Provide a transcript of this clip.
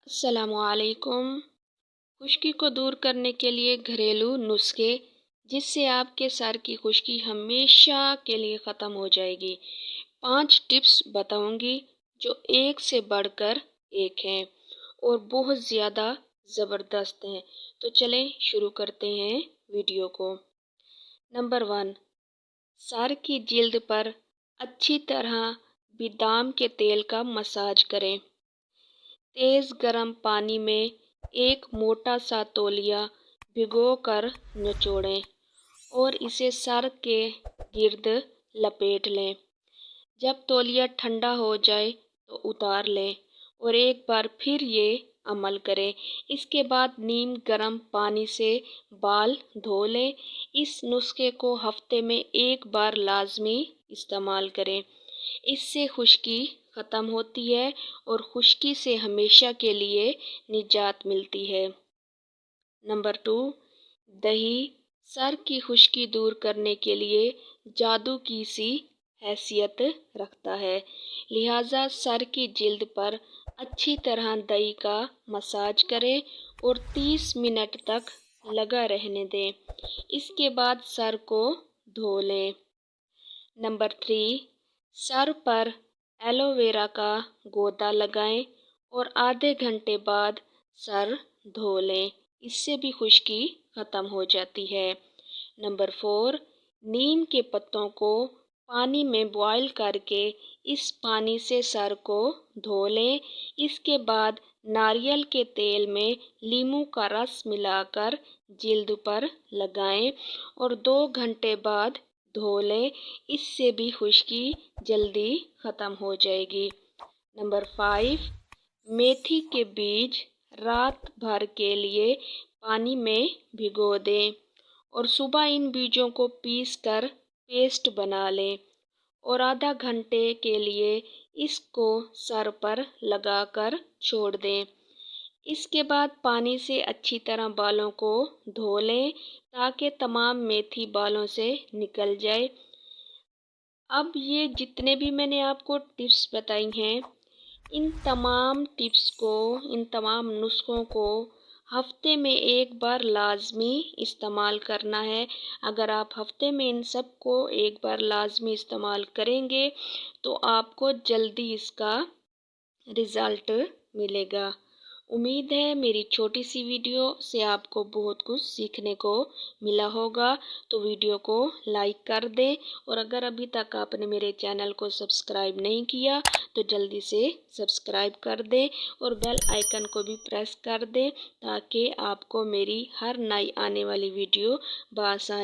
السلام علیکم۔ خشکی کو دور کرنے کے لیے گھریلو نسخے جس سے آپ کے سر کی خشکی ہمیشہ کے لیے ختم ہو جائے گی۔ 5 ٹپس بتاؤں گی جو ایک سے بڑھ کر ایک ہیں اور بہت زیادہ زبردست ہیں۔ تو چلیں شروع کرتے ہیں ویڈیو کو۔ نمبر 1، سر کی جلد پر اچھی طرح بادام کے تیل کا مساج کریں۔ تیز گرم پانی میں ایک موٹا سا تولیہ بھگو کر نچوڑیں اور اسے سر کے گرد لپیٹ لیں۔ جب تولیہ ٹھنڈا ہو جائے تو اتار لیں اور ایک بار پھر یہ عمل کریں۔ اس کے بعد نیم گرم پانی سے بال دھو لیں۔ اس نسخے کو ہفتے میں ایک بار لازمی استعمال کریں۔ اس سے خشکی ختم ہوتی ہے اور خشکی سے ہمیشہ کے لیے نجات ملتی ہے۔ نمبر 2، دہی سر کی خشکی دور کرنے کے لیے جادو کی سی حیثیت رکھتا ہے، لہٰذا سر کی جلد پر اچھی طرح دہی کا مساج کریں اور 30 منٹ تک لگا رہنے دیں۔ اس کے بعد سر کو دھو لیں۔ نمبر 3، سر پر ایلو ویرا کا گودا لگائیں اور آدھے گھنٹے بعد سر دھو لیں۔ اس سے بھی خشکی ختم ہو جاتی ہے۔ نمبر 4، نیم کے پتوں کو پانی میں بوائل کر کے اس پانی سے سر کو دھو لیں۔ اس کے بعد ناریل کے تیل میں لیموں کا رس ملا کر جلد پر لگائیں اور 2 گھنٹے بعد دھو لیں۔ اس سے بھی خشکی جلدی ختم ہو جائے گی۔ نمبر 5، میتھی کے بیج رات بھر کے لیے پانی میں بھگو دیں اور صبح ان بیجوں کو پیس کر پیسٹ بنا لیں اور آدھا گھنٹے کے لیے اس کو سر پر لگا کر چھوڑ دیں۔ اس کے بعد پانی سے اچھی طرح بالوں کو دھو لیں تاکہ تمام میتھی بالوں سے نکل جائے۔ اب یہ جتنے بھی میں نے آپ کو ٹپس بتائی ہیں، ان تمام نسخوں کو ہفتے میں ایک بار لازمی استعمال کرنا ہے۔ اگر آپ ہفتے میں ان سب کو ایک بار لازمی استعمال کریں گے تو آپ کو جلدی اس کا رزلٹ ملے گا۔ امید ہے میری چھوٹی سی ویڈیو سے آپ کو بہت کچھ سیکھنے کو ملا ہوگا، تو ویڈیو کو لائک کر دیں اور اگر ابھی تک آپ نے میرے چینل کو سبسکرائب نہیں کیا تو جلدی سے سبسکرائب کر دیں اور بیل آئیکن کو بھی پریس کر دیں تاکہ آپ کو میری ہر نئی آنے والی ویڈیو بآسانی